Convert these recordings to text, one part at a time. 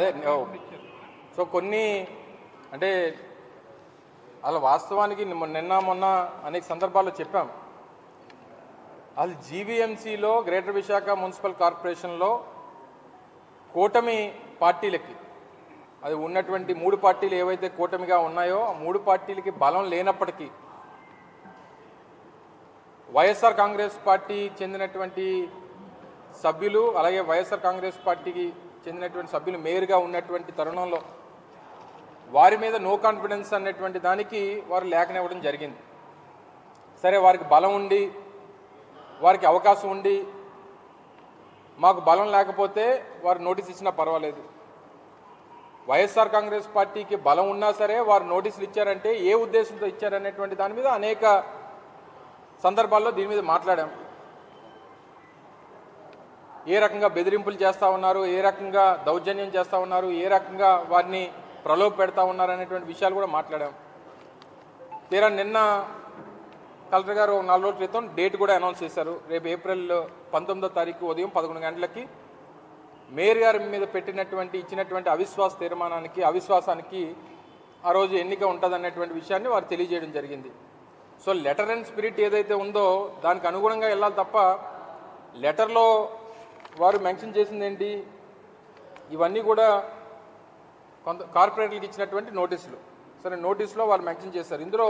అదే సో కొన్ని అంటే అలా వాస్తవానికి నిన్న మొన్న అనేక సందర్భాల్లో చెప్పాం. అది జీవీఎంసీలో గ్రేటర్ విశాఖ మున్సిపల్ కార్పొరేషన్లో కూటమి పార్టీలకి అది ఉన్నటువంటి 3 పార్టీలు ఏవైతే కూటమిగా ఉన్నాయో ఆ 3 పార్టీలకి బలం లేనప్పటికీ వైఎస్ఆర్ కాంగ్రెస్ పార్టీ చెందినటువంటి సభ్యులు అలాగే వైఎస్ఆర్ కాంగ్రెస్ పార్టీకి చెందినటువంటి సభ్యులు మేయర్గా ఉన్నటువంటి తరుణంలో వారి మీద నో కాన్ఫిడెన్స్ అన్నటువంటి దానికి వారు లేఖనివ్వడం జరిగింది. సరే, వారికి బలం ఉండి వారికి అవకాశం ఉండి మాకు బలం లేకపోతే వారు నోటీస్ ఇచ్చినా పర్వాలేదు. వైఎస్ఆర్ కాంగ్రెస్ పార్టీకి బలం ఉన్నా సరే వారు నోటీసులు ఇచ్చారంటే ఏ ఉద్దేశంతో ఇచ్చారనేటువంటి దాని మీద అనేక సందర్భాల్లో దీని మీద మాట్లాడాం. ఏ రకంగా బెదిరింపులు చేస్తూ ఉన్నారు, ఏ రకంగా దౌర్జన్యం చేస్తూ ఉన్నారు, ఏ రకంగా వారిని ప్రలోభ పెడతా ఉన్నారు అనేటువంటి విషయాలు కూడా మాట్లాడాం. తీరా నిన్న కలెక్టర్ గారు 4 రోజుల క్రితం డేట్ కూడా అనౌన్స్ చేశారు. రేపు ఏప్రిల్ 19వ తారీఖు ఉదయం 11 గంటలకి మేయర్ గారి మీద ఇచ్చినటువంటి అవిశ్వాస తీర్మానానికి అవిశ్వాసానికి ఆ రోజు ఎన్నిక ఉంటుందనేటువంటి విషయాన్ని వారు తెలియజేయడం జరిగింది. సో లెటర్ అండ్ స్పిరిట్ ఏదైతే ఉందో దానికి అనుగుణంగా వెళ్ళాలి తప్ప లెటర్లో వారు మెన్షన్ చేసింది ఏంటి, ఇవన్నీ కూడా కొంత కార్పొరేట్లకు ఇచ్చినటువంటి నోటీసులు. సరే, నోటీసులో వాళ్ళు మెన్షన్ చేశారు. ఇందులో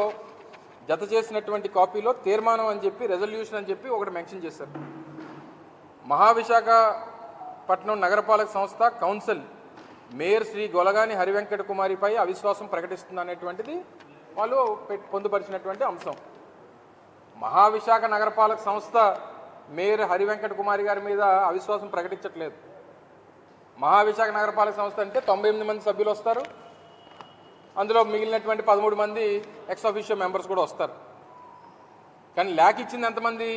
జత చేసినటువంటి కాపీలో తీర్మానం అని చెప్పి రెజల్యూషన్ అని చెప్పి ఒకటి మెన్షన్ చేశారు. మహావిశాఖపట్నం నగరపాలక సంస్థ కౌన్సిల్ మేయర్ శ్రీ గొలగాని హరివెంకట కుమారిపై అవిశ్వాసం ప్రకటిస్తుంది అనేటువంటిది వాళ్ళు పొందుపరిచినటువంటి అంశం. మహావిశాఖ నగరపాలక సంస్థ మేయర్ హరివెంకట కుమారి గారి మీద అవిశ్వాసం ప్రకటించట్లేదు. మహావిశాఖ నగరపాలక సంస్థ అంటే 98 మంది సభ్యులు వస్తారు, అందులో మిగిలినటువంటి 13 మంది ఎక్స్ ఆఫీషియో మెంబర్స్ కూడా వస్తారు. కానీ లేఖ ఇచ్చింది ఎంతమంది?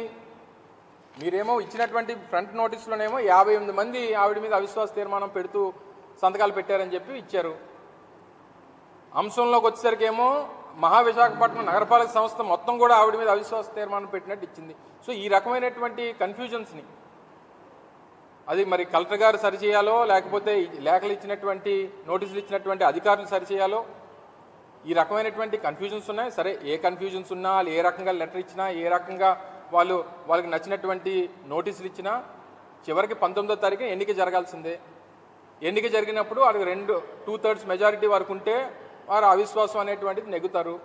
మీరేమో ఇచ్చినటువంటి ఫ్రంట్ నోటీసులోనేమో 58 మంది ఆవిడ మీద అవిశ్వాస తీర్మానం పెడుతూ సంతకాలు పెట్టారని చెప్పి ఇచ్చారు. అంశంలోకి వచ్చేసరికి ఏమో మహావిశాఖపట్నం నగరపాలక సంస్థ మొత్తం కూడా ఆవిడ మీద అవిశ్వాస తీర్మానం పెట్టినట్టు ఇచ్చింది. సో ఈ రకమైనటువంటి కన్ఫ్యూజన్స్ని అది మరి కలెక్టర్ గారు సరిచేయాలో లేకపోతే లేఖలు ఇచ్చినటువంటి నోటీసులు ఇచ్చినటువంటి అధికారులు సరిచేయాలో ఈ రకమైనటువంటి కన్ఫ్యూజన్స్ ఉన్నాయి. సరే, ఏ కన్ఫ్యూజన్స్ ఉన్నా వాళ్ళు ఏ రకంగా లెటర్ ఇచ్చినా ఏ రకంగా వాళ్ళకి నచ్చినటువంటి నోటీసులు ఇచ్చినా చివరికి 19వ తారీఖున ఎన్నిక జరగాల్సిందే. ఎన్నిక జరిగినప్పుడు వాళ్ళకి 2/3 మెజారిటీ వరకు ఉంటే వారు అవిశ్వాసం అనేటువంటిది నెగ్గుతారు.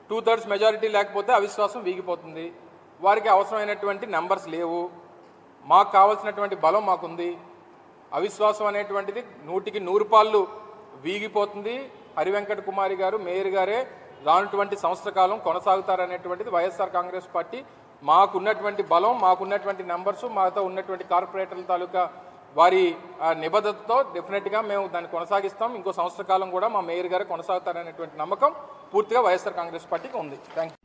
2/3 మెజారిటీ లేకపోతే అవిశ్వాసం వీగిపోతుంది. వారికి అవసరమైనటువంటి నెంబర్స్ లేవు, మాకు కావాల్సినటువంటి బలం మాకుంది. అవిశ్వాసం అనేటువంటిది 100కి 100 పాళ్ళు వీగిపోతుంది. హరివెంకట కుమారి గారు మేయర్ గారే రానటువంటి సంవత్సర కాలం కొనసాగుతారనేటువంటిది వైఎస్ఆర్ కాంగ్రెస్ పార్టీ మాకున్నటువంటి బలం, మాకున్నటువంటి నెంబర్సు, మాతో ఉన్నటువంటి కార్పొరేటర్ల తాలూకా వారి నిబద్ధతతో డెఫినెట్గా మేము దాన్ని కొనసాగిస్తాం. ఇంకో సంవత్సర కాలం కూడా మా మేయర్ గారే కొనసాగుతారనేటువంటి నమ్మకం పూర్తిగా వైఎస్ఆర్ కాంగ్రెస్ పార్టీకి ఉంది. Thank you.